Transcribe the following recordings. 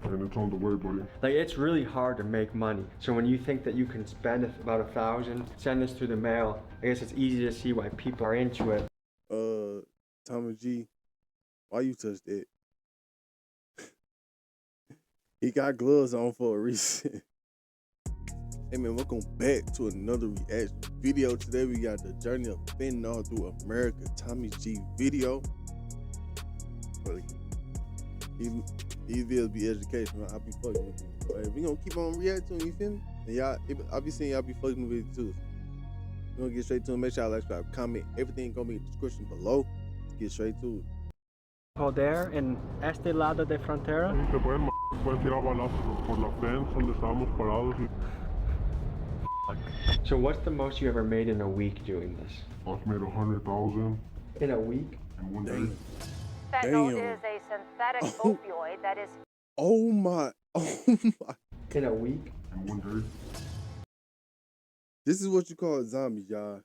And it's on the way, buddy. Like, it's really hard to make money. So when you think that you can spend about 1,000, send this through the mail, I guess it's easy to see why people are into it. Tommy G, why you touch that? He got gloves on for a reason. Hey man, welcome back to another reaction video. Today we got the journey of fentanyl through America, Tommy G video. These videos be educational. I'll be fucking with you. So, hey, we gonna keep on reacting, you feel me? And y'all, I'll be seeing y'all be fucking with it too. We're gonna get straight to it. Make sure y'all like, subscribe, comment. Everything gonna be in the description below. Let's get straight to it. Poder en este lado de frontera. Sí, se pueden tirar balazos por la fence donde estábamos parados. So what's the most you ever made in a week doing this? I've made 100,000 in a week? in one day. Fentanyl is a synthetic opioid that is... Oh my. In a week? In one day. This is what you call zombies, y'all.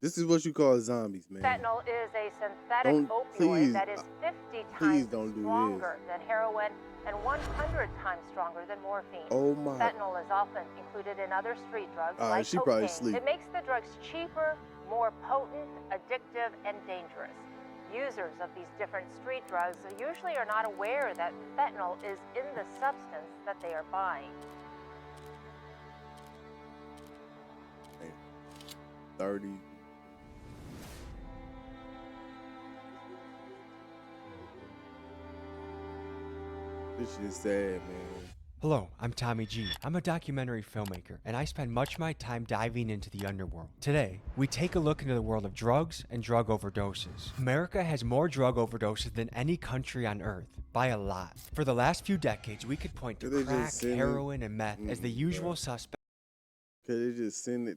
This is what you call zombies, man. Fentanyl is a synthetic opioid that is 50 times stronger than heroin and 100 times stronger than morphine. Oh my. Fentanyl is often included in other street drugs like cocaine. Probably sleep. It makes the drugs cheaper, more potent, addictive, and dangerous. Users of these different street drugs usually are not aware that fentanyl is in the substance that they are buying. 30. This shit's sad, man. Hello, I'm Tommy G. I'm a documentary filmmaker, and I spend much of my time diving into the underworld. Today, we take a look into the world of drugs and drug overdoses. America has more drug overdoses than any country on Earth, by a lot. For the last few decades, we could point to crack, heroin, and meth as the usual suspects. Cause they just send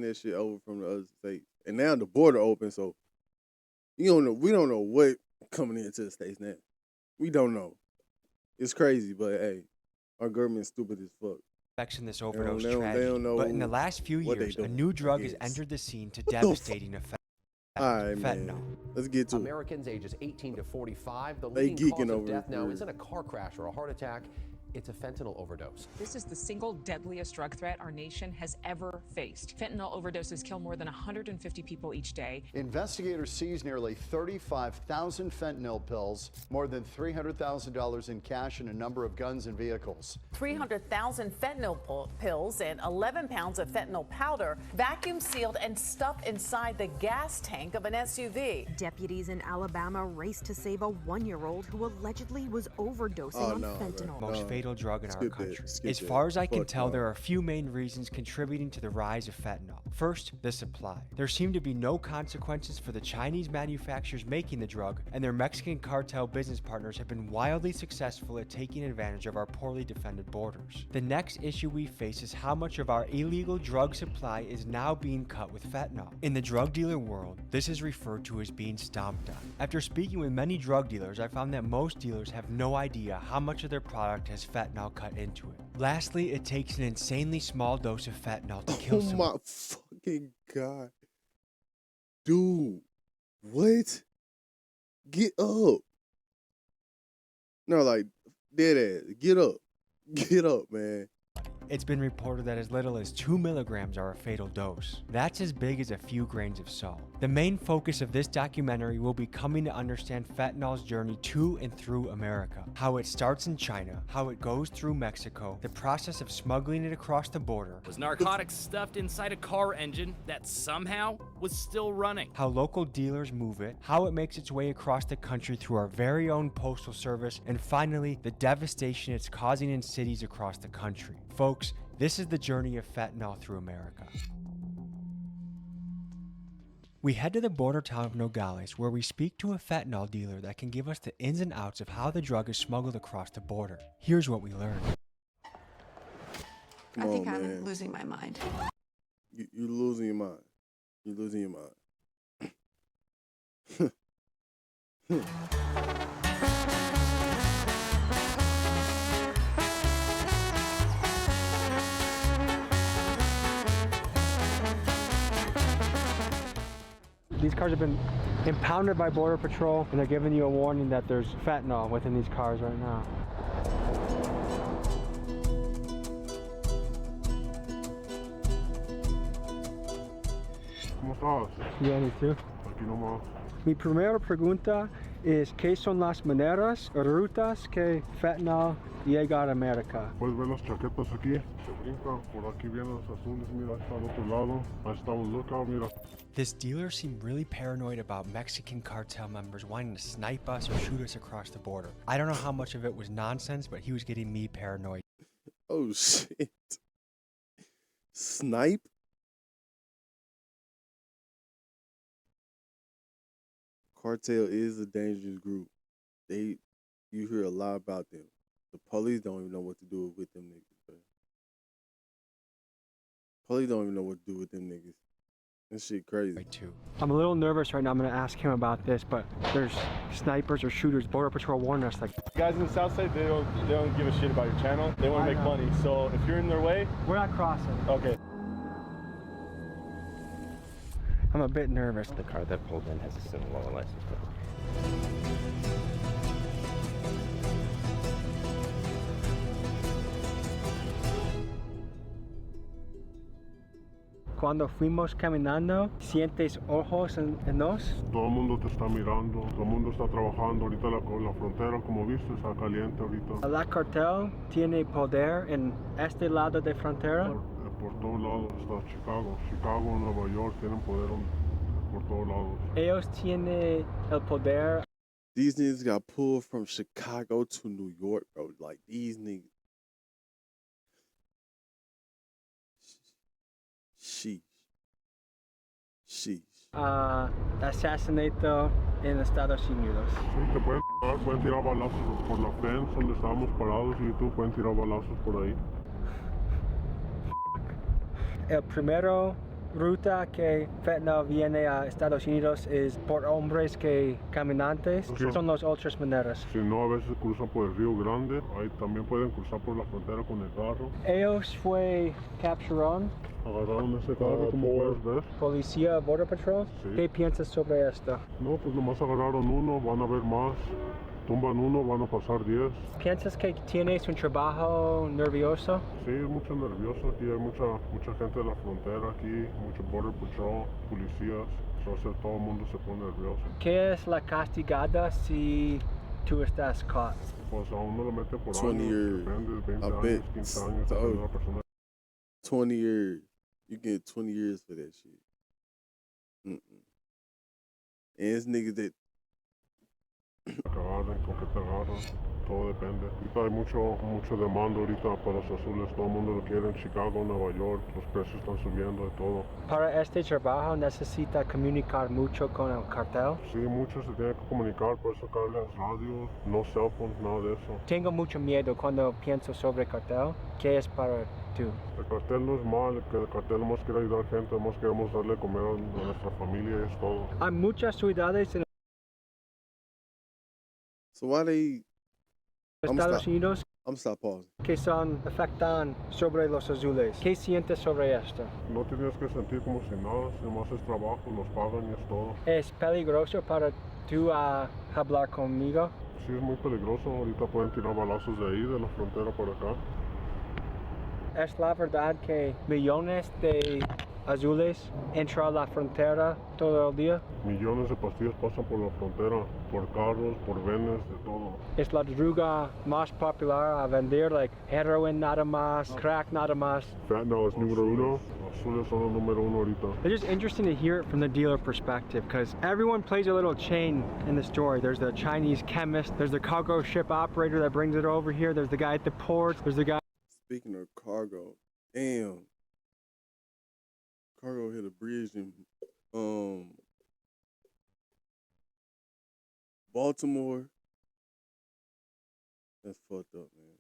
that shit over from the other states, and now the border open, so we don't know what coming into the states now. We don't know. It's crazy, but hey, our government's stupid as fuck. In this overdose tragedy, but in the last few years, a new drug has entered the scene to devastating effect. All right, fentanyl. Man. Let's get to Americans ages 18 to 45. The leading cause of death now isn't a car crash or a heart attack. It's a fentanyl overdose. This is the single deadliest drug threat our nation has ever faced. Fentanyl overdoses kill more than 150 people each day. Investigators seized nearly 35,000 fentanyl pills, more than $300,000 in cash, and a number of guns and vehicles. 300,000 fentanyl pills and 11 pounds of fentanyl powder vacuum sealed and stuffed inside the gas tank of an SUV. Deputies in Alabama raced to save a 1-year-old who allegedly was overdosing on fentanyl. Most fatal drug in our country. As far as I can tell, there are a few main reasons contributing to the rise of fentanyl. First, the supply. There seem to be no consequences for the Chinese manufacturers making the drug, and their Mexican cartel business partners have been wildly successful at taking advantage of our poorly defended borders. The next issue we face is how much of our illegal drug supply is now being cut with fentanyl. In the drug dealer world, this is referred to as being stomped on. After speaking with many drug dealers, I found that most dealers have no idea how much of their product has fentanyl cut into it. Lastly, it takes an insanely small dose of fentanyl to kill someone. Oh my fucking God. Dude, what? Get up. No, like, dead ass. Get up. Get up, man. It's been reported that as little as 2 milligrams are a fatal dose. That's as big as a few grains of salt. The main focus of this documentary will be coming to understand fentanyl's journey to and through America, how it starts in China, how it goes through Mexico, the process of smuggling it across the border. Was narcotics stuffed inside a car engine that somehow was still running? How local dealers move it, how it makes its way across the country through our very own postal service, and finally, the devastation it's causing in cities across the country. Folks, this is the journey of fentanyl through America. We head to the border town of Nogales, where we speak to a fentanyl dealer that can give us the ins and outs of how the drug is smuggled across the border. Here's what we learned. I think I'm losing my mind. You're losing your mind. You're losing your mind. These cars have been impounded by Border Patrol, and they're giving you a warning that there's fentanyl within these cars right now. ¿Cómo estás? Bien, ¿y tú? Aquí nomás. Mi primera pregunta es, ¿qué son las maneras o rutas que fentanyl llega a América? Puedes ver las chaquetas aquí, se brinca, por aquí vienen los azules, mira, ahí está al otro lado, ahí está un lookout, mira. This dealer seemed really paranoid about Mexican cartel members wanting to snipe us or shoot us across the border. I don't know how much of it was nonsense, but he was getting me paranoid. Oh shit. Snipe? Cartel is a dangerous group. You hear a lot about them. The police don't even know what to do with them niggas, bro. Police don't even know what to do with them niggas. That shit crazy. Right too. I'm a little nervous right now. I'm gonna ask him about this, but there's snipers or shooters. Border Patrol warned us, like, guys in the south side, they don't give a shit about your channel. They want to make money. So if you're in their way, we're not crossing. Okay. I'm a bit nervous. The car that pulled in has a Sinaloa license plate. Cuando fuimos caminando, ¿sientes ojos en nos? Todo el mundo te está mirando, todo el mundo está trabajando, ahorita la frontera, como viste, está caliente ahorita. ¿La cartel tiene poder en este lado de frontera? Por todos lados está Chicago, Nueva York, tienen poder por todos lados. Ellos tienen el poder. These niggas got pulled from Chicago to New York, bro. Like, these niggas. Sheesh. Asesinato en Estados Unidos. Sí, te pueden tirar balazos por la fence donde estábamos parados y tú pueden tirar balazos por ahí. El primero ruta que fentanyl viene a Estados Unidos es por hombres que caminantes. Sí. Son las otras maneras. Si no, a veces cruzan por el Río Grande, ahí también pueden cruzar por la frontera con el carro. Ellos capturaron. Agarraron ese carro, como puedes ver. Policía, Border Patrol. Sí. ¿Qué piensas sobre esto? No, pues nomás agarraron uno, van a ver más. Tumban uno, van a pasar 10. ¿Piensas que tienes un trabajo nervioso? Sí, mucho nervioso. Aquí hay mucha gente de la frontera, aquí, mucho Border Patrol, policías. Entonces todo el mundo se pone nervioso. ¿Qué es la castigada si tú estás caught? Pues a uno lo mete por 20 años, years. depende, 20 I años, bet. 15 años, So, depende de la persona. 20 years. You get 20 years for that shit. And it's niggas that Que agarren, con que te agarran, todo depende. Ahorita hay mucho demanda ahorita para los azules, todo el mundo lo quiere en Chicago, Nueva York, los precios están subiendo de todo. Para este trabajo necesita comunicar mucho con el cartel. Sí, muchos se tienen que comunicar, por eso sacarles radios, no cell phones, nada de eso. Tengo mucho miedo cuando pienso sobre cartel. ¿Qué es para tú? El cartel no es mal, que el cartel nomás quiere ayudar a gente, nomás queremos darle comer a nuestra familia y es todo. Hay muchas ciudades en So why they Estados Unidos I'm stop pausing. que afectan sobre los azules. ¿Qué sientes sobre esto? No tienes que sentir como si nada, si nomás es trabajo, nos pagan y es todo. ¿Es peligroso para tú hablar conmigo? Sí, es muy peligroso, ahorita pueden tirar balazos de ahí, de la frontera por acá. ¿Es la verdad que millones de azules entran a la frontera todo el día? Millones de pastillas pasan por la frontera, por carros, por venes, de todo. Es la droga más popular a vender, like heroin nada más, crack nada más. Fentanyl es número uno, los azules son los número uno ahorita. It's just interesting to hear it from the dealer perspective because everyone plays a little chain in the story. There's the Chinese chemist, there's the cargo ship operator that brings it over here, there's the guy at the port, there's the guy. Speaking of cargo, damn. Cargo hit a bridge in Baltimore. That's fucked up, man.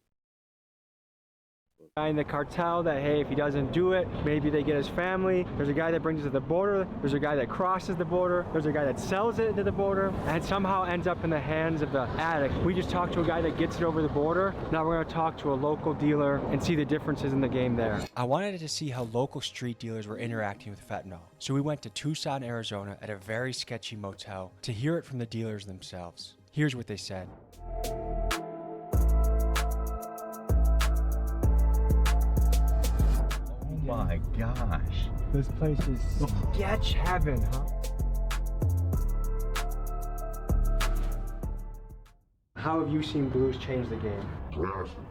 Guy in the cartel that, hey, if he doesn't do it, maybe they get his family. There's a guy that brings it to the border. There's a guy that crosses the border. There's a guy that sells it to the border and somehow ends up in the hands of the addict. We just talked to a guy that gets it over the border. Now we're going to talk to a local dealer and see the differences in the game there. I wanted to see how local street dealers were interacting with fentanyl. So we went to Tucson, Arizona at a very sketchy motel to hear it from the dealers themselves. Here's what they said. my gosh. This place is sketch heaven, huh? How have you seen blues change the game? Drastically.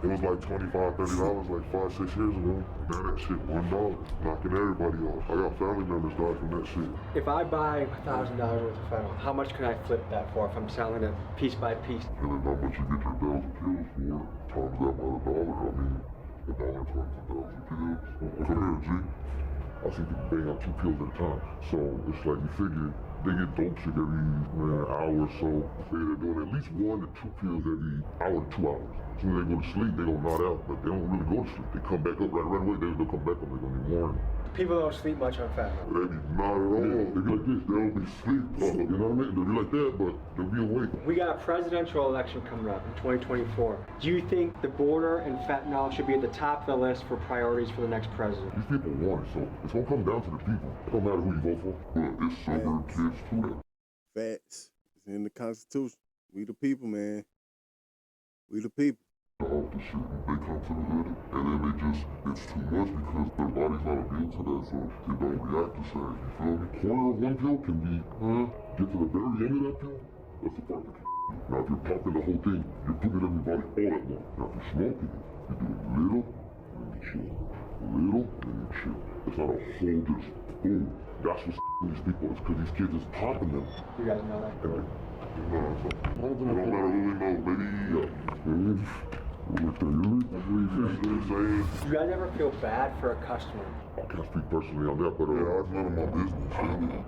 It was like $25, $30 like 5, 6 years ago. Now that shit $1, knocking everybody off. I got family members died from that shit. If I buy $1,000 worth of fentanyl, how much can I flip that for if I'm selling it piece by piece? Depending on how much you get your bills and pills for, times that by $1. I mean, $1 times 1,000 pills. Come here, G. I see people bang out 2 pills at a time. So it's like you figure they get dope shit every hour or so. Say they're doing at least 1 to 2 pills every hour to 2 hours. As soon as they go to sleep, they don't nod out, but they don't really go to sleep. They come back up right away. They'll come back up. They're gonna be warned. People don't sleep much on fentanyl. They be not at all. They be like this. They don't be asleep. You know what I mean? They'll be like that, but they'll be awake. We got a presidential election coming up in 2024. Do you think the border and fentanyl should be at the top of the list for priorities for the next president? These people want it, so it's gonna come down to the people. It don't matter who you vote for, but it's suburb kids too. Facts. It's in the Constitution. We the people, man. We the people. Off the shit, they come to the hood, and then they just, it's too much because their body's not immune to that, so they don't react the same. You feel me? Corner of one pill can be, get to the very end of that pill, that's the part that can Now, if you're popping the whole thing, you're putting it in your body all at once. Now, if you're smoking it, you do it little, and you chill. Little, and you chill. It's not a whole just, boom. That's what's these people, it's because these kids is popping them. You guys know that? And it don't matter who we know, baby. Do you guys ever feel bad for a customer? I can't speak personally on that, but it's none of my business.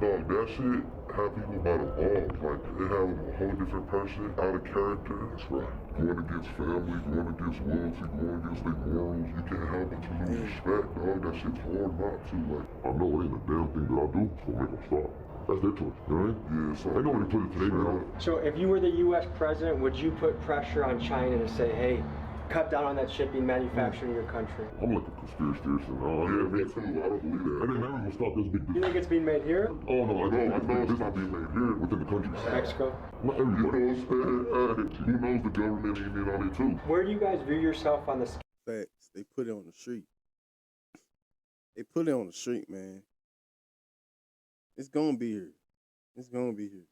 Dog, that shit have people by the balls. Like, they have a whole different person, out of character. That's right. Going against family, going against loyalty, going against their morals. You can't help but to lose respect, dog. That shit's hard not to. Like, I know it ain't a damn thing that I do, so make them stop. That's their choice, you know what I mean? Yeah, so I know when they put it today, man. So if you were the U.S. president, would you put pressure on China to say, hey, cut down on that shit being manufactured in your country? I'm like a conspiracy theorist. Yeah, me too. I don't believe that. And they never gonna stop this big business. You think it's being made here? Oh, no, I know it's not being made here within the country. Mexico? Not everybody. You know what I'm saying? Who knows the government ain't in on it too? Where do you guys view yourself on the scale? Facts. They put it on the street. They put it on the street, man. It's gonna be here. It's gonna be here.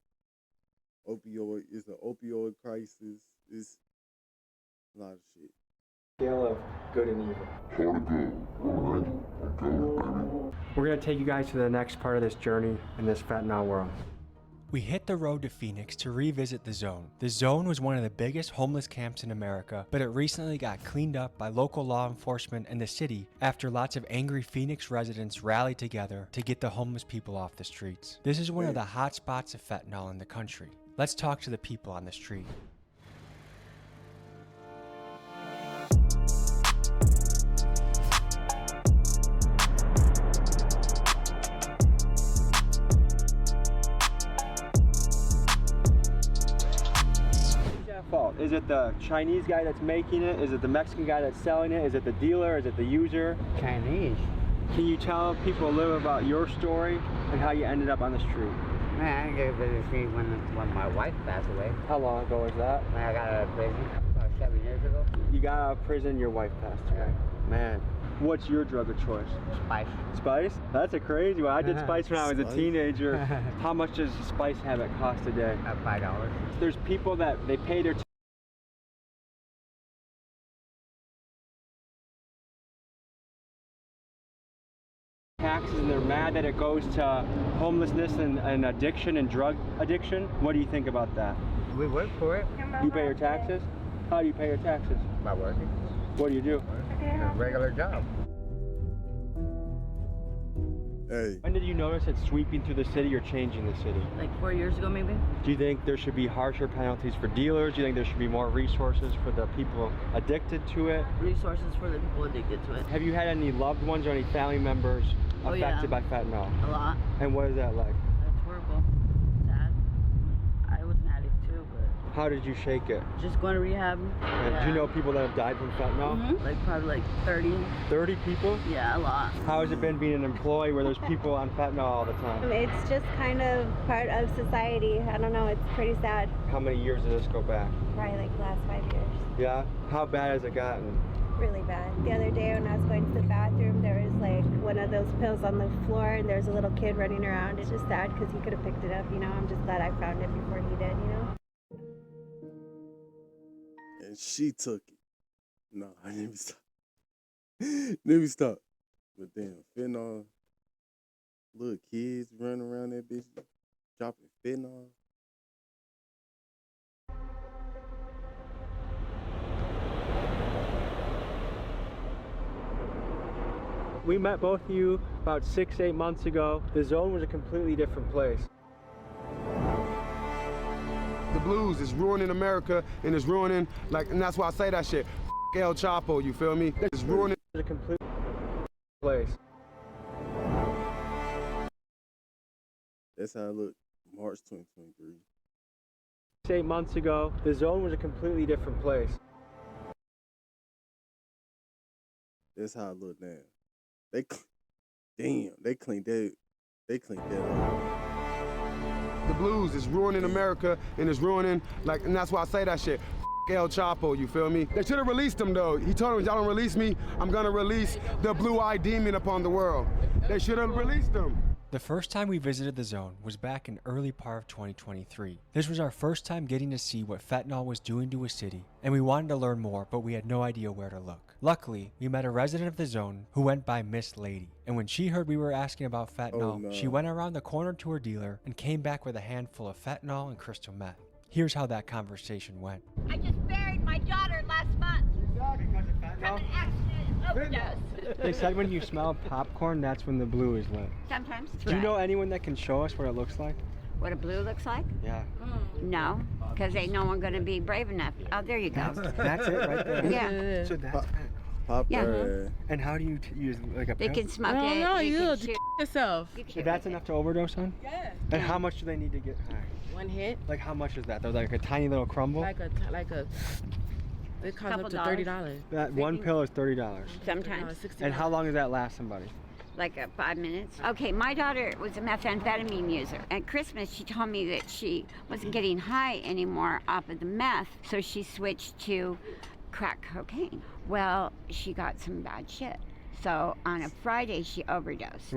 Opioid. It's an opioid crisis. It's a lot of shit. Scale of good and evil. Hard to go. We're gonna take you guys to the next part of this journey in this fentanyl world. We hit the road to Phoenix to revisit the Zone. The Zone was one of the biggest homeless camps in America, but it recently got cleaned up by local law enforcement and the city after lots of angry Phoenix residents rallied together to get the homeless people off the streets. This is one of the hot spots of fentanyl in the country. Let's talk to the people on the street. Fault? Is it the Chinese guy that's making it? Is it the Mexican guy that's selling it? Is it the dealer? Is it the user? Chinese. Can you tell people a little about your story and how you ended up on the street? Man, I got to the street when my wife passed away. How long ago was that? When I got out of prison, about 7 years ago. You got out of prison, your wife passed away. Man, what's your drug of choice? Spice. Spice? That's a crazy one. I did spice when I was a teenager. How much does a spice habit cost a day? About $5. There's people that they pay their taxes and they're mad that it goes to homelessness and addiction and drug addiction. What do you think about that? We work for it. You pay your taxes? How do you pay your taxes? By working. What do you do? A regular job. Hey. When did you notice it sweeping through the city or changing the city? Like 4 years ago, maybe. Do you think there should be harsher penalties for dealers? Do you think there should be more resources for the people addicted to it? Resources for the people addicted to it. Have you had any loved ones or any family members affected by fentanyl? A lot. And what is that like? That's horrible. Sad. I was an addict too, but... How did you shake it? Just going to rehab. And do you know people that have died from fentanyl? Like probably like 30. 30 people? Yeah, a lot. How has it been being an employee where there's people on fentanyl all the time? It's just kind of part of society. I don't know, it's pretty sad. How many years did this go back? Probably like the last 5 years. Yeah? How bad has it gotten? really bad. The other day when I was going to the bathroom, there was like one of those pills on the floor and there's a little kid running around. It's just sad because he could have picked it up, you know. I'm just glad I found it before he did, you know. And she took it. No, I didn't even stop. Let me stop. But damn, fentanyl, little kids running around that bitch, dropping fentanyl. We met both of you about 6-8 months ago. The zone was a completely different place. The blues is ruining America and it's ruining, and that's why I say that shit. El Chapo, you feel me? It's ruining a complete place. That's how it looked March 2023. 8 months ago, the zone was a completely different place. That's how it look now. They cleaned that up. the blues is ruining America and it's ruining, and that's why I say that shit. El Chapo, you feel me? They should have released him though. He told him, y'all don't release me, I'm gonna release the blue-eyed demon upon the world. They should have released him. The first time we visited the zone was back in early part of 2023. This was our first time getting to see what fentanyl was doing to a city, and we wanted to learn more, but we had no idea where to look. Luckily, we met a resident of the zone who went by Miss Lady, and when she heard we were asking about fentanyl, she went around the corner to her dealer and came back with a handful of fentanyl and crystal meth. Here's how that conversation went. I just buried my daughter last month. From an accident overdose. They said when you smell popcorn, that's when the blue is lit. Sometimes. Do you know anyone that can show us what it looks like? What a blue looks like? Yeah. No, because ain't no one going to be brave enough. Oh, there you go. That's it right there? Yeah. So that's Yeah. And how do you use like a pill? They can smoke it. No, you you can look shoot. yourself. So that's enough to overdose on? Yeah. And how much do they need to get high? One hit. Like how much is that? They're like a tiny little crumble? Like a it costs up to $30. That one pill is $30. Sometimes. And how long does that last somebody? Like 5 minutes. Okay, my daughter was a methamphetamine user. At Christmas, she told me that she wasn't getting high anymore off of the meth, so she switched to crack cocaine. Well, she got some bad shit. So on a Friday, she overdosed.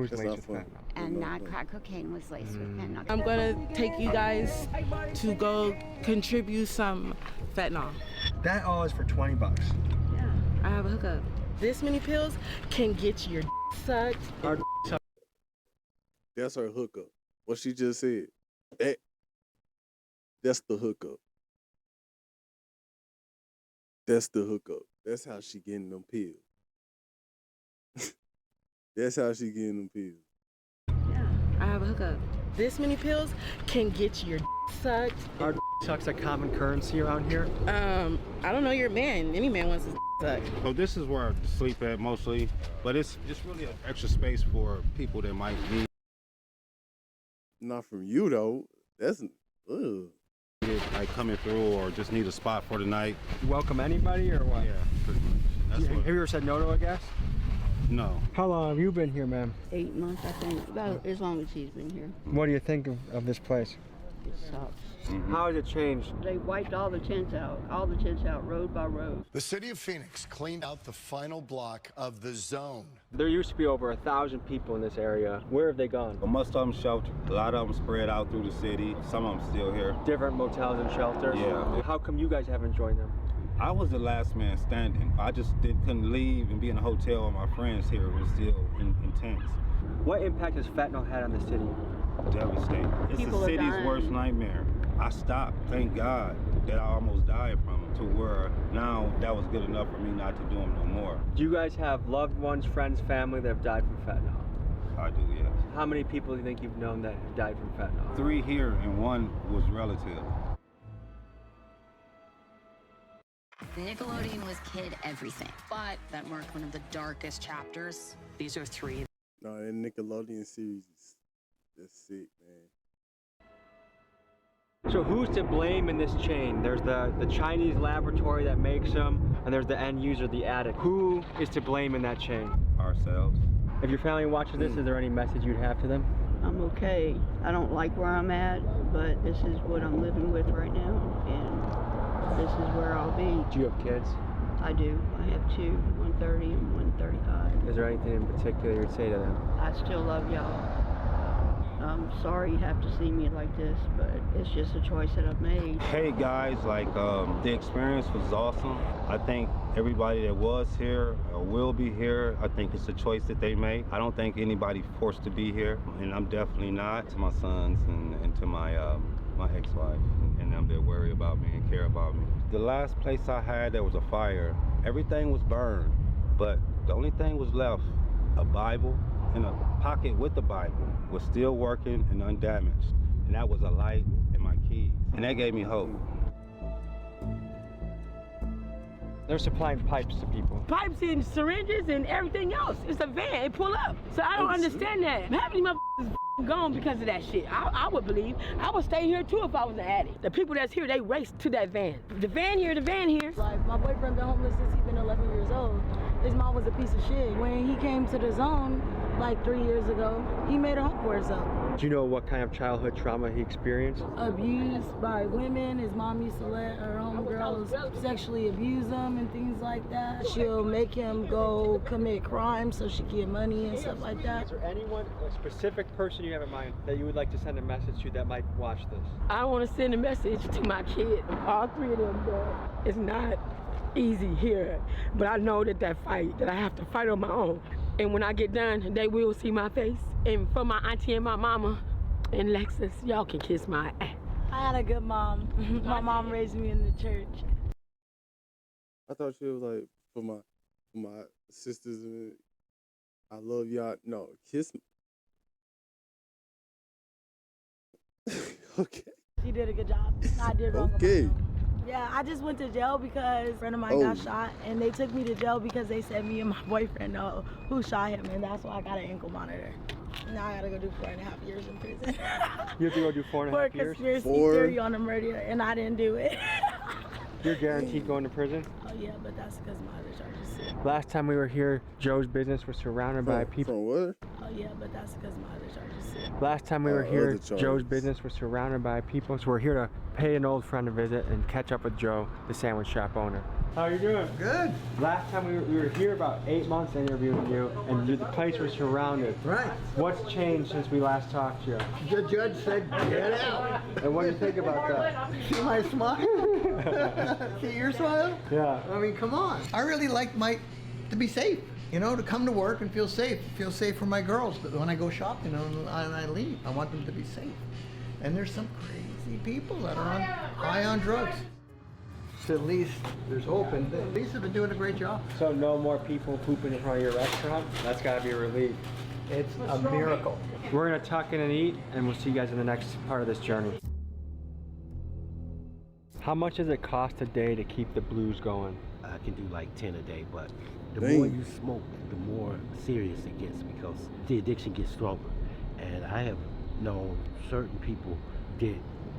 And that crack cocaine was laced with fentanyl. I'm gonna take you guys to go contribute some fentanyl. That all is for $20. Yeah. I have a hookup. This many pills can get your sucked. That's her hookup. What she just said. That's the hookup. That's the hookup. That's how she getting them pills. That's how she getting them pills. Yeah, I have a hookup. This many pills can get your sucked. Our sucks a common currency around here? I don't know, you're a man. Any man wants his sucked. So this is where I sleep at mostly, but it's just really an extra space for people that might need. Not from you though. That's like coming through or just need a spot for the night. You welcome anybody or what? Yeah, pretty much. That's Have you ever said no to a guest? No. How long have you been here, ma'am? 8 months, I think. About as long as he's been here. What do you think of this place? It sucks. How has it changed? They wiped all the tents out, road by road. The city of Phoenix cleaned out the final block of the zone. There used to be over 1,000 people in this area. Where have they gone? Well, most of them sheltered. A lot of them spread out through the city. Some of them still here. Different motels and shelters? Yeah. How come you guys haven't joined them? I was the last man standing. I just couldn't leave and be in a hotel with my friends here. It was still intense. What impact has fentanyl had on the city? Devastating. It's People the city's dying. worst nightmare. I stopped, thank God, that I almost died from it, to where now that was good enough for me not to do them no more. Do you guys have loved ones, friends, family that have died from fentanyl? I do, yes. How many people do you think you've known that have died from fentanyl? 3 here and 1 was relative. Nickelodeon was kid everything, but that marked one of the darkest chapters. These are 3. No, that Nickelodeon series is that's sick, man. So who's to blame in this chain? There's the Chinese laboratory that makes them, and there's the end user, the addict. Who is to blame in that chain? Ourselves. If your family watches this, is there any message you'd have to them? I'm okay. I don't like where I'm at, but this is what I'm living with right now, and this is where I'll be. Do you have kids? I do. I have two, 130 and 135. Is there anything in particular you'd say to them? I still love y'all. I'm sorry you have to see me like this, but it's just a choice that I've made. Hey guys, the experience was awesome. I think everybody that was here or will be here, I think it's a choice that they make. I don't think anybody forced to be here, and I'm definitely not. To my sons and to my ex-wife and them that worry about me and care about me. The last place I had, there was a fire. Everything was burned, but the only thing was left, a Bible in a pocket with the Bible, was still working and undamaged. And that was a light and my keys. And that gave me hope. They're supplying pipes to people. Pipes and syringes and everything else. It's a van, it pull up. So I don't understand that. Half of these motherfuckers gone because of that shit. I would believe. I would stay here too if I was an addict. The people that's here, they race to that van. The van here, the van here. Like, my boyfriend been homeless since he been 11 years old. His mom was a piece of shit. When he came to the zone, like 3 years ago, he made a home for himself. Do you know what kind of childhood trauma he experienced? Abused by women. His mom used to let her homegirls sexually abuse him and things like that. She'll make him go commit crimes so she can get money and stuff like that. Is there anyone, a specific person you have in mind that you would like to send a message to that might watch this? I want to send a message to my kid. All three of them, it's not easy here, but I know that fight, that I have to fight on my own. And when I get done, they will see my face. And for my auntie and my mama and Lexus, y'all can kiss my ass. I had a good mom. My mom raised me in the church. I thought she was like, for my sisters, and I love y'all. No, kiss me. Okay. She did a good job. I did wrong. Okay. Yeah, I just went to jail because a friend of mine got shot, and they took me to jail because they said me and my boyfriend know who shot him, and that's why I got an ankle monitor. Now I gotta go do 4.5 years in prison. You have to go do 4.5 years? For conspiracy theory on a murder, and I didn't do it. You're guaranteed going to prison? Oh yeah, but that's because my other charges. Last time we were here, Joe's business was surrounded by people. From what? Oh yeah, but that's because my other charges. Last time we were here, Joe's business was surrounded by people, so we're here to pay an old friend a visit and catch up with Joe, the sandwich shop owner. How are you doing? Good. Last time we were here about 8 months interviewing you, and the place was surrounded. Right. What's changed since we last talked to you? The judge said, get out. And what do you think about that? See my smile? See your smile? Yeah. I mean, come on. I really like to be safe. You know, to come to work and feel safe for my girls. But when I go shopping and I leave, I want them to be safe. And there's some crazy people that are high on drugs. So at least there's hope, and at least have been doing a great job. So no more people pooping in front of your restaurant? That's got to be a relief. It's a miracle. We're going to tuck in and eat, and we'll see you guys in the next part of this journey. How much does it cost a day to keep the blues going? I can do like 10 a day, but the Dang. more you smoke, the more serious it gets because the addiction gets stronger. And I have known certain people that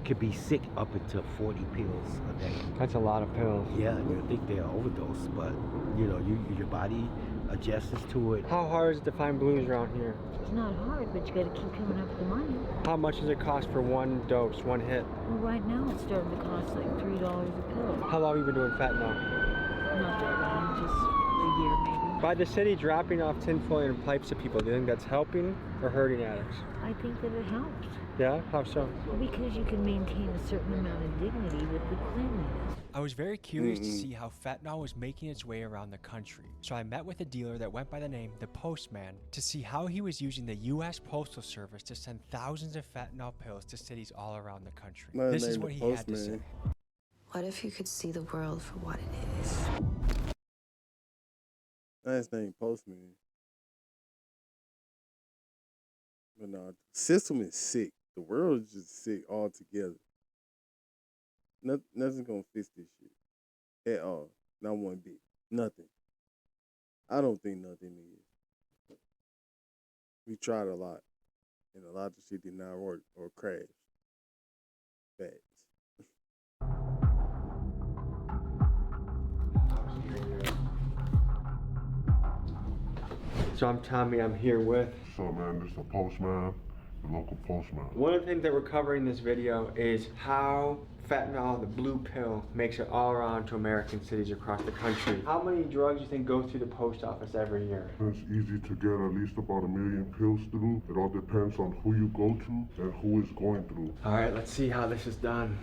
could be sick up until 40 pills a day. That's a lot of pills. Yeah, you think they're overdose, but you know, your body adjusts to it. How hard is it to find blues around here? It's not hard, but you gotta keep coming up with the money. How much does it cost for one dose, one hit? Well, right now it's starting to cost like $3 a pill. How long have you been doing fentanyl? Not that long, just a year maybe. By the city dropping off tinfoil and pipes to people, do you think that's helping or hurting addicts? I think that it helps. Yeah? How so? Because you can maintain a certain amount of dignity with the cleanliness. I was very curious to see how fentanyl was making its way around the country, so I met with a dealer that went by the name The Postman to see how he was using the U.S. Postal Service to send thousands of fentanyl pills to cities all around the country. This is what he had to say. What if you could see the world for what it is? That's named Postman. But no, the system is sick. The world is just sick altogether. Nothing's gonna fix this shit at all. Not one bit. Nothing. I don't think nothing is. We tried a lot, and a lot of shit did not work or crash. Facts. So I'm Tommy, I'm here with... So man, this is the postman, the local postman. One of the things that we're covering in this video is how fentanyl, the blue pill, makes it all around to American cities across the country. How many drugs do you think go through the post office every year? It's easy to get at least about 1 million pills through. It all depends on who you go to and who is going through. All right, let's see how this is done.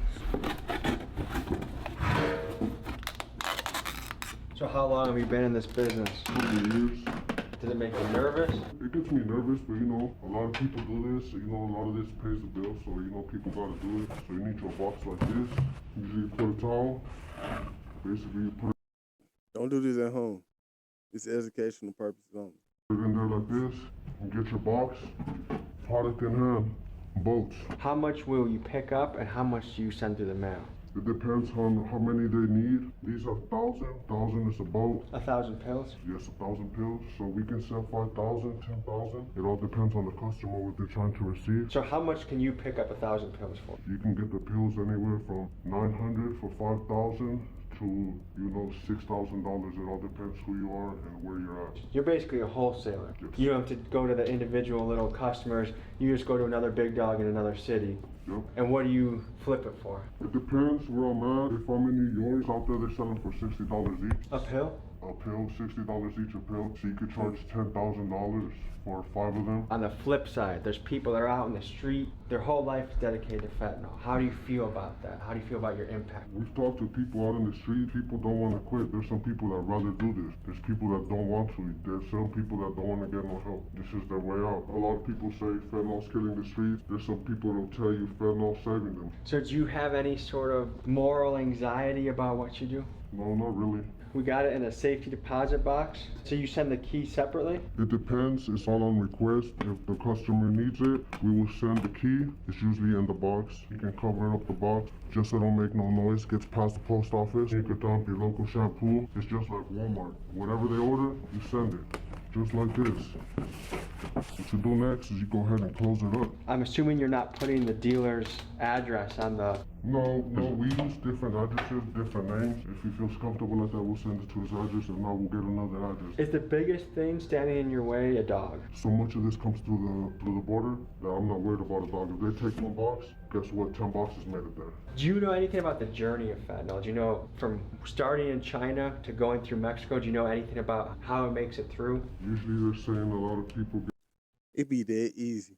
So how long have you been in this business? 2 years. Does it make you nervous? It gets me nervous, but you know, a lot of people do this. You know, a lot of this pays the bill, so you know, people gotta do it. So you need your box like this. Usually you put a towel. Basically, you put it. Don't do this at home. It's educational purposes only. Put it in there like this, and get your box. Product in hand. Boats. How much will you pick up and how much do you send through the mail? It depends on how many they need. These are 1,000. 1,000 is a boat. 1,000 pills? Yes, 1,000 pills. So we can sell 5,000, 10,000. It all depends on the customer what they're trying to receive. So how much can you pick up 1,000 pills for? You can get the pills anywhere from 900 for 5,000 to, you know, $6,000. It all depends who you are and where you're at. You're basically a wholesaler. Yes. You don't have to go to the individual little customers. You just go to another big dog in another city. Yep. And what do you flip it for? It depends where I'm at. If I'm in New York, out there they're selling for $60 each. A pill? A pill, $60 each a pill. So you could charge $10,000 for 5 of them. On the flip side, there's people that are out in the street, their whole life is dedicated to fentanyl. How do you feel about that? How do you feel about your impact? We've talked to people out in the street. People don't want to quit. There's some people that rather do this. There's people that don't want to. There's some people that don't want to get no help. This is their way out. A lot of people say fentanyl's killing the streets. There's some people that'll tell you fentanyl's saving them. So do you have any sort of moral anxiety about what you do? No, not really. We got it in a safety deposit box. So you send the key separately? It depends. It's all on request. If the customer needs it, we will send the key. It's usually in the box. You can cover up the box just so it don't make no noise. Gets past the post office. You can dump your local shampoo. It's just like Walmart. Whatever they order, you send it. Just like this. What you do next is you go ahead and close it up. I'm assuming you're not putting the dealer's address on the... No, we use different addresses, different names. If he feels comfortable like that, we'll send it to his address. If not, we'll get another address. Is the biggest thing standing in your way a dog? So much of this comes through the border that I'm not worried about a dog. If they take one box, guess what? 10 boxes made it there. Do you know anything about the journey of fentanyl? Do you know from starting in China to going through Mexico, do you know anything about how it makes it through? Usually they're saying a lot of people... It be that easy.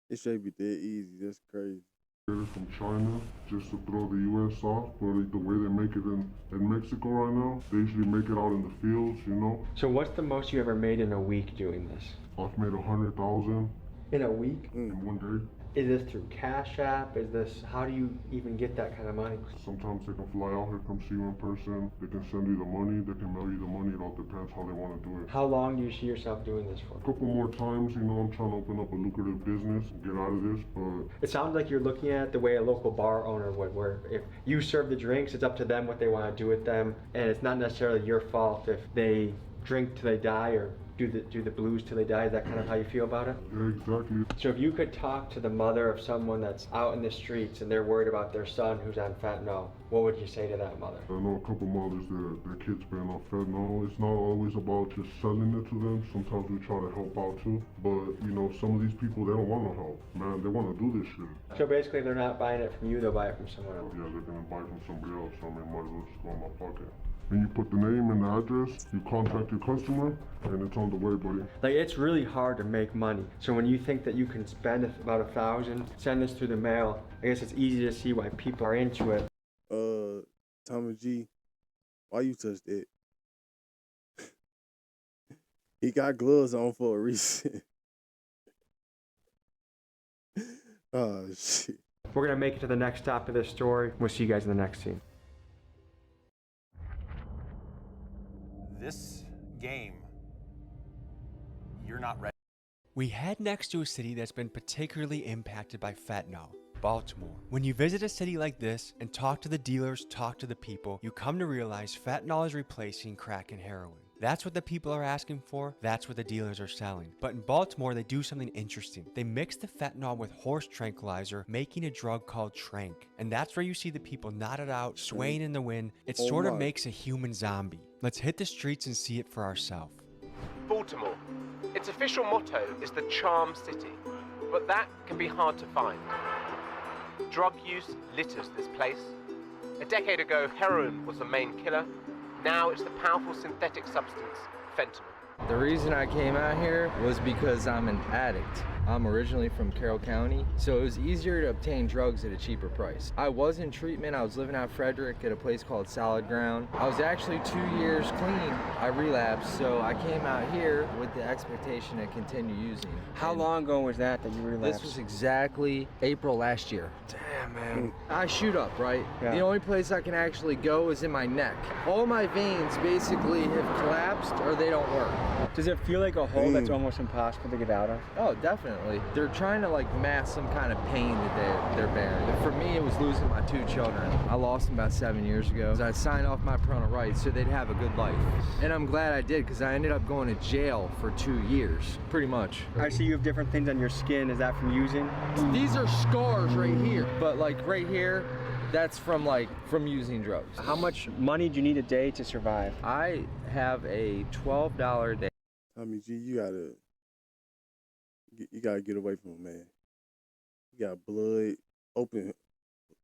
It should be that easy. That's crazy. Get it from China just to throw the U.S. off, but the way they make it in Mexico right now, they usually make it out in the fields, you know. So what's the most you ever made in a week doing this? I've made 100,000. In a week? In one day. Is this through Cash App? Is this, how do you even get that kind of money? Sometimes they can fly out here, come see you in person. They can send you the money, they can mail you the money. It all depends how they want to do it. How long do you see yourself doing this for? A couple more times, you know, I'm trying to open up a lucrative business, get out of this, but... It sounds like you're looking at it the way a local bar owner would, where if you serve the drinks, it's up to them what they want to do with them, and it's not necessarily your fault if they drink till they die or do the blues till they die. Is that kind of how you feel about it? Yeah, exactly. So if you could talk to the mother of someone that's out in the streets and they're worried about their son who's on fentanyl, what would you say to that mother? I know a couple mothers that their kids been on fentanyl. It's not always about just selling it to them. Sometimes we try to help out too. But, you know, some of these people, they don't want no help. Man, they want to do this shit. So basically they're not buying it from you, they'll buy it from someone else. Yeah, they're going to buy it from somebody else. So I mean, might as well just go in my pocket. And you put the name and the address, you contact your customer, and it's on the way, buddy. Like, it's really hard to make money. So when you think that you can spend about 1,000, send this through the mail, I guess it's easy to see why people are into it. Tommy G, why you touch that? He got gloves on for a reason. Oh, shit. We're gonna make it to the next stop of this story. We'll see you guys in the next scene. This game, you're not ready. We head next to a city that's been particularly impacted by fentanyl, Baltimore. When you visit a city like this and talk to the dealers, talk to the people, you come to realize fentanyl is replacing crack and heroin. That's what the people are asking for, that's what the dealers are selling. But in Baltimore, they do something interesting. They mix the fentanyl with horse tranquilizer, making a drug called Trank. And that's where you see the people knotted out, swaying in the wind. It sort of makes a human zombie. Let's hit the streets and see it for ourselves. Baltimore. Its official motto is the Charm City. but that can be hard to find. Drug use litters this place. A decade ago, heroin was the main killer. Now it's the powerful synthetic substance, fentanyl. The reason I came out here was because I'm an addict. I'm originally from Carroll County, so it was easier to obtain drugs at a cheaper price. I was in treatment. I was living out Frederick at a place called Solid Ground. I was actually 2 years clean. I relapsed, so I came out here with the expectation to continue using. How long ago was that you relapsed? This was exactly April last year. Damn, man. I shoot up, right? Yeah. The only place I can actually go is in my neck. All my veins basically have collapsed or they don't work. Does it feel like a hole that's almost impossible to get out of? Oh, definitely. They're trying to like mask some kind of pain that they're bearing. For me, it was losing my 2 children. I lost them about 7 years ago. I signed off my parental rights so they'd have a good life. And I'm glad I did because I ended up going to jail for 2 years, pretty much. I see you have different things on your skin. Is that from using? These are scars right here. But like right here, that's from using drugs. How much money do you need a day to survive? I have a $12 a day. I mean, G, you gotta get away from him, man. You got blood, open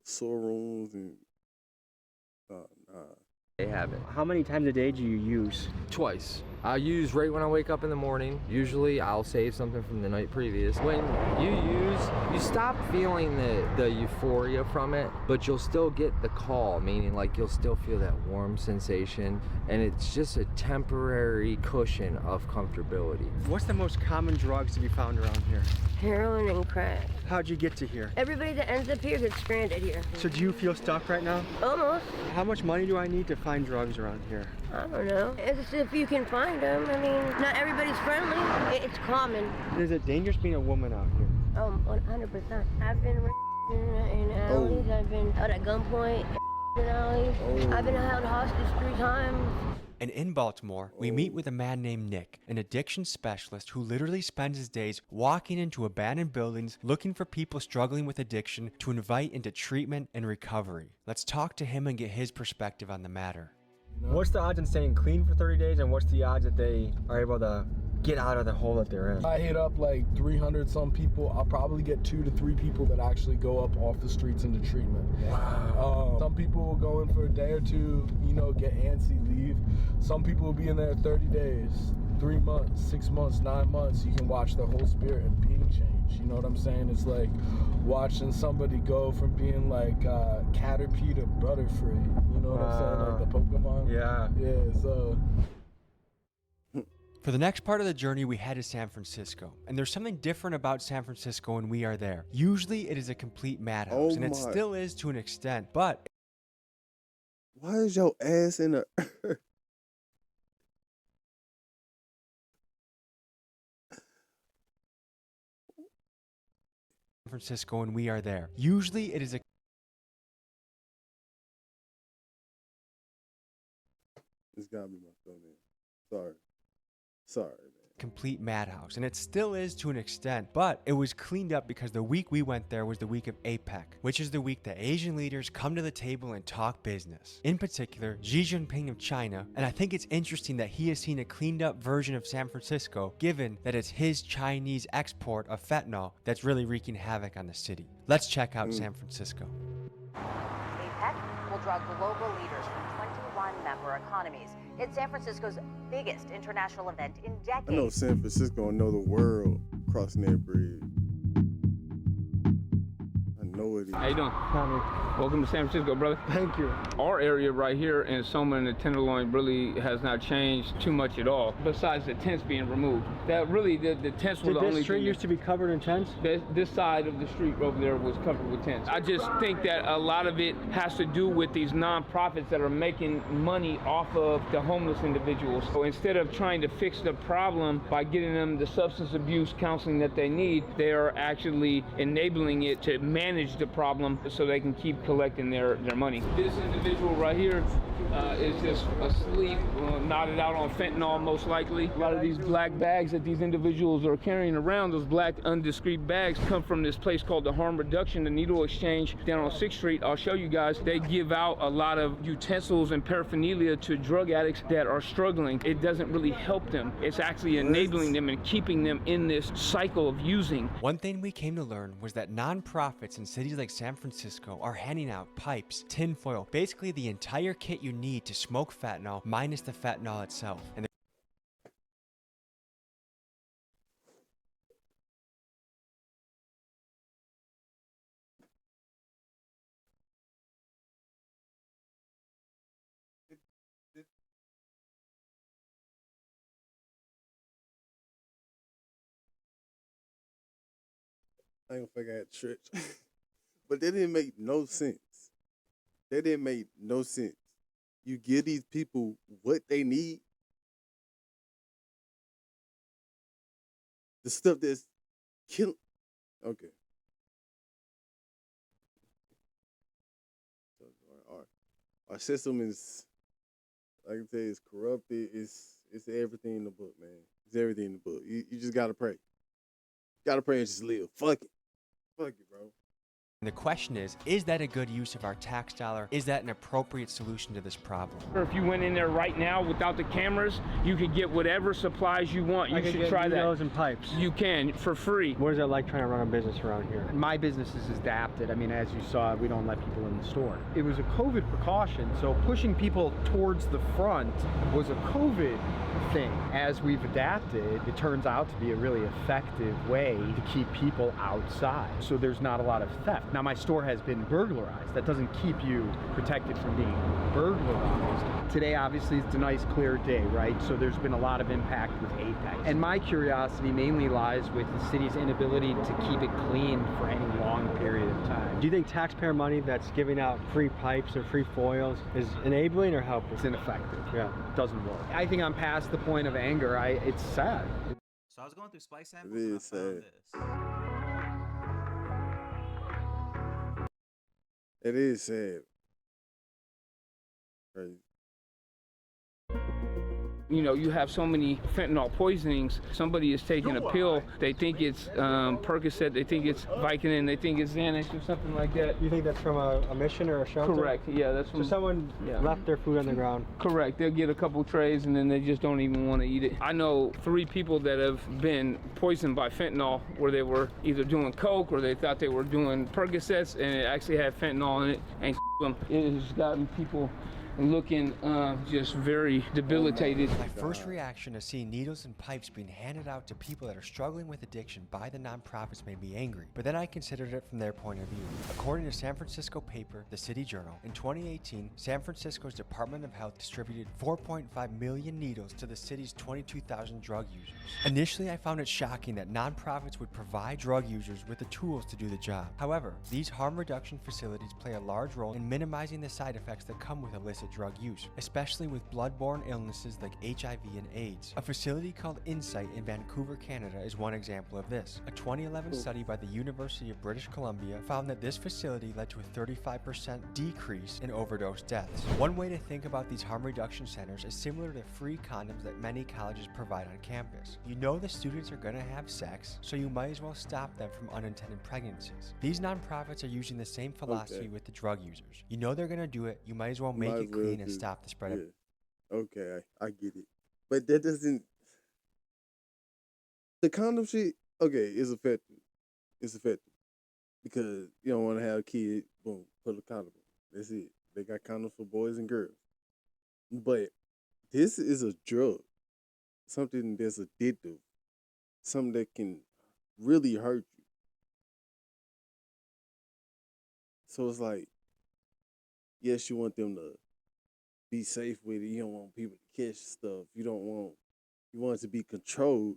sore wounds, and They have it. How many times a day do you use? Twice. I use right when I wake up in the morning. Usually I'll save something from the night previous. When you use, you stop feeling the euphoria from it, but you'll still get the call, meaning like you'll still feel that warm sensation, and it's just a temporary cushion of comfortability. What's the most common drugs to be found around here? Heroin and crack. How'd you get to here? Everybody that ends up here gets stranded here. So do you feel stuck right now? Almost. How much money do I need to find drugs around here? I don't know. It's if you can find them. I mean, not everybody's friendly. It's common. Is it dangerous being a woman out here? 100%. I've been in alleys. I've been held at gunpoint in alleys. I've been held hostage 3 times. And in Baltimore, we meet with a man named Nick, an addiction specialist who literally spends his days walking into abandoned buildings looking for people struggling with addiction to invite into treatment and recovery. Let's talk to him and get his perspective on the matter. What's the odds in staying clean for 30 days and what's the odds that they are able to get out of the hole that they're in? I hit up like 300 some people. I'll probably get 2 to 3 people that actually go up off the streets into treatment. Wow. Some people will go in for a day or 2, get antsy, leave. Some people will be in there 30 days, 3 months, 6 months, 9 months. You can watch the whole spirit and being change. You know what I'm saying? It's like watching somebody go from being like Caterpie to Butterfree. You know what I'm saying? Like the Pokemon. Yeah. Yeah, so. For the next part of the journey, we head to San Francisco, and there's something different about San Francisco when we are there. Usually it is a complete madhouse, and it still is to an extent, but... Why is your ass in a... San Francisco when we are there. Usually it is a... It's gotta be my phone, man. Sorry, man. Complete madhouse, and it still is to an extent, but it was cleaned up because the week we went there was the week of APEC, which is the week that Asian leaders come to the table and talk business. In particular, Xi Jinping of China, and I think it's interesting that he has seen a cleaned up version of San Francisco, given that it's his Chinese export of fentanyl that's really wreaking havoc on the city. Let's check out San Francisco. APEC will draw global leaders from 21 member economies. It's San Francisco's biggest international event in decades. I know San Francisco and know the world crossing that bridge. I know it is. How you doing? Welcome to San Francisco, brother. Thank you. Our area right here in Soma and the Tenderloin really has not changed too much at all, besides the tents being removed. That really, the tents were the only thing. This street used to be covered in tents? This side of the street over there was covered with tents. I just think that a lot of it has to do with these nonprofits that are making money off of the homeless individuals. So instead of trying to fix the problem by getting them the substance abuse counseling that they need, they are actually enabling it to manage manage the problem so they can keep collecting their money. This individual right here is just asleep, nodded out on fentanyl most likely. A lot of these black bags that these individuals are carrying around, those black undiscreet bags, come from this place called the Harm Reduction, the Needle Exchange down on 6th Street. I'll show you guys. They give out a lot of utensils and paraphernalia to drug addicts that are struggling. It doesn't really help them. It's actually enabling them and keeping them in this cycle of using. One thing we came to learn was that nonprofits in cities like San Francisco are handing out pipes, tinfoil, basically the entire kit you need to smoke fentanyl minus the fentanyl itself. And I ain't gonna figure I had church. But that didn't make no sense. That didn't make no sense. You give these people what they need. The stuff that's killing. Okay. All right. Our system is, like I say, it's corrupted. It's everything in the book, man. It's everything in the book. You just gotta pray. Gotta pray and just live. Fuck it. Fuck it, bro. the question is that a good use of our tax dollar? Is that an appropriate solution to this problem? If you went in there right now without the cameras, you could get whatever supplies you want. You should try that. Needles and pipes. You can, for free. What is it like trying to run a business around here? My business is adapted. I mean, as you saw, we don't let people in the store. It was a COVID precaution, so pushing people towards the front was a COVID thing. As we've adapted, it turns out to be a really effective way to keep people outside. So there's not a lot of theft. Now, my store has been burglarized. That doesn't keep you protected from being burglarized. Today, obviously, it's a nice, clear day, right? So there's been a lot of impact with Apex. And my curiosity mainly lies with the city's inability to keep it clean for any long period of time. Do you think taxpayer money that's giving out free pipes or free foils is enabling or helping? It's ineffective. Yeah. It doesn't work. I think I'm past the point of anger. It's sad. So I was going through spice samples and I found this. It is sad. Crazy. You know, you have so many fentanyl poisonings. Somebody is taking a pill. They think it's Percocet. They think it's Vicodin. They think it's Xanax or something like that. You think that's from a mission or a shelter? Correct. Yeah, that's from. So someone left their food on the ground. Correct. They'll get a couple trays and then they just don't even want to eat it. I know 3 people that have been poisoned by fentanyl, where they were either doing coke or they thought they were doing Percocets, and it actually had fentanyl in it and them. It has gotten people looking just very debilitated. My first reaction to seeing needles and pipes being handed out to people that are struggling with addiction by the nonprofits made me angry, but then I considered it from their point of view. According to San Francisco paper, The City Journal, in 2018, San Francisco's Department of Health distributed 4.5 million needles to the city's 22,000 drug users. Initially, I found it shocking that nonprofits would provide drug users with the tools to do the job. However, these harm reduction facilities play a large role in minimizing the side effects that come with illicit drug use, especially with blood-borne illnesses like HIV and AIDS. A facility called Insight in Vancouver, Canada is one example of this. A 2011 study by the University of British Columbia found that this facility led to a 35% decrease in overdose deaths. One way to think about these harm reduction centers is similar to free condoms that many colleges provide on campus. You know the students are going to have sex, so you might as well stop them from unintended pregnancies. These nonprofits are using the same philosophy with the drug users. You know they're going to do it, you might as well make it clean and stop the spread of it. Okay, I get it. But that doesn't... The condom shit, okay, it's effective. It's effective. Because you don't want to have a kid, boom, put a condom on. That's it. They got condoms for boys and girls. But this is a drug. Something that's addictive. Something that can really hurt you. So it's like, yes, you want them to be safe with it. You don't want people to catch stuff. You want it to be controlled.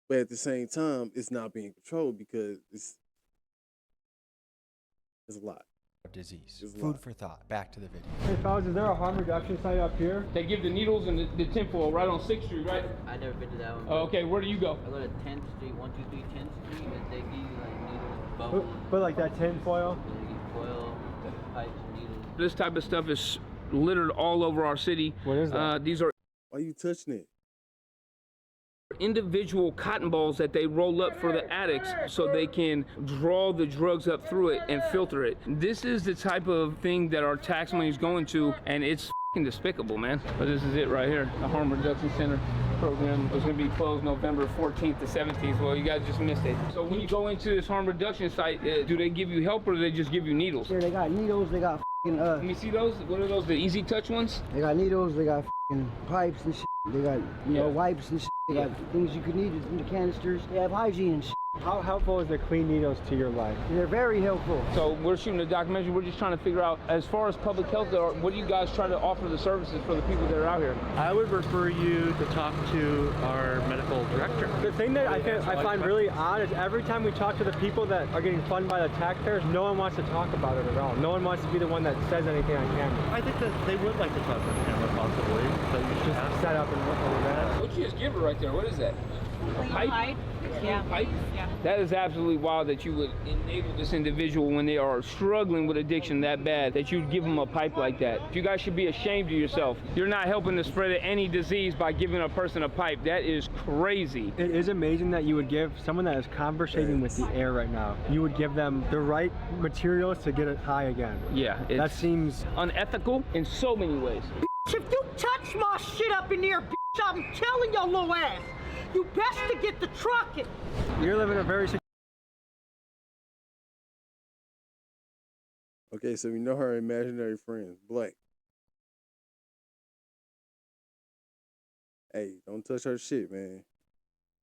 But at the same time, it's not being controlled because it's a lot. disease. Food for thought. Back to the video. Hey fellas, is there a harm reduction site up here? They give the needles and the tinfoil right on 6th Street, right? I've never been to that one. Oh, okay, where do you go? I go to 10th Street, 123 10th Street, and they give you like needles, bubbles. But like that tin foil? They give you foil, pipes, and needles. This type of stuff is littered all over our city. What is that? These are Why you touching it? individual cotton balls that they roll up for the addicts so they can draw the drugs up through it and filter it. This is the type of thing that our tax money is going to, and it's f***ing despicable, man. But this is it right here. The Harm Reduction Center program was going to be closed November 14th to 17th. Well, you guys just missed it. So when you go into this harm reduction site, do they give you help or do they just give you needles? Here they got needles, they got Let me see those. What are those, the easy touch ones? They got needles, they got pipes and shit. They got, you know, wipes and shit. They got things you could need in the canisters. They have hygiene and shit. How helpful is the clean needles to your life? They're very helpful. So we're shooting a documentary. We're just trying to figure out, as far as public health, what do you guys try to offer the services for the people that are out here? I would refer you to talk to our medical director. The thing that I find really odd is every time we talk to the people that are getting funded by the taxpayers, no one wants to talk about it at all. No one wants to be the one that says anything on camera. I think that they would like to talk on camera, possibly. But you should just set up and look over that. What you just give her right there? What is that? A pipe? Yeah. Pipe? Yeah. That is absolutely wild that you would enable this individual when they are struggling with addiction that bad, that you'd give them a pipe like that. You guys should be ashamed of yourself. You're not helping to spread any disease by giving a person a pipe. That is crazy. It is amazing that you would give someone that is conversating with the air right now, you would give them the right materials to get it high again. Yeah. That seems unethical in so many ways. If you touch my shit up in here, I'm telling your little ass, you best to get the truck. You're living a very Okay, so we know her imaginary friends, Black. Hey, don't touch her shit, man.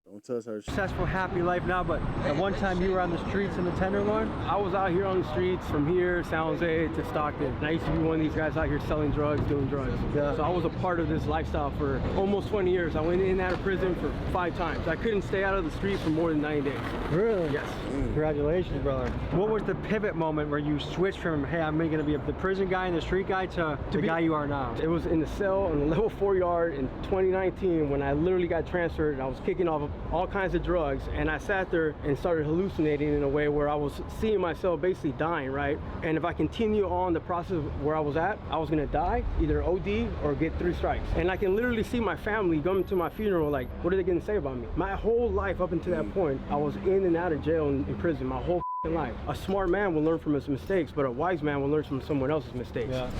Don't touch her shit. Successful, happy life now, but at one time you were on the streets in the Tenderloin? I was out here on the streets from here, San Jose to Stockton. And I used to be one of these guys out here selling drugs, doing drugs. Yeah. So I was a part of this lifestyle for almost 20 years. I went in and out of prison for 5 times. I couldn't stay out of the street for more than 90 days. Really? Yes. Congratulations, brother. What was the pivot moment where you switched from, hey, I'm going to be the prison guy and the street guy to the guy you are now? It was in the cell on the level 4 yard in 2019 when I literally got transferred and I was kicking off all kinds of drugs, and I sat there and started hallucinating in a way where I was seeing myself basically dying, right? And if I continue on the process where I was at, I was gonna die, either OD or get 3 strikes. And I can literally see my family coming to my funeral like, what are they gonna say about me? My whole life up until that point, I was in and out of jail and in prison, my whole life. A smart man will learn from his mistakes, but a wise man will learn from someone else's mistakes. Yeah.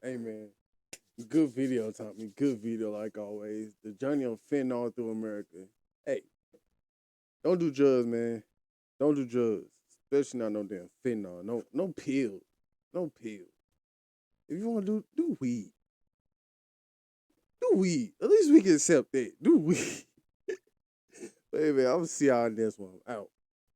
Hey man, good video, Tommy. Good video like always. The journey of fentanyl through America. Hey, don't do drugs, man. Don't do drugs, especially not no damn fentanyl. No pills. No pills. If you want to do weed. Do weed. At least we can accept that. Do weed. But hey man, I'm gonna see y'all in this one. Out.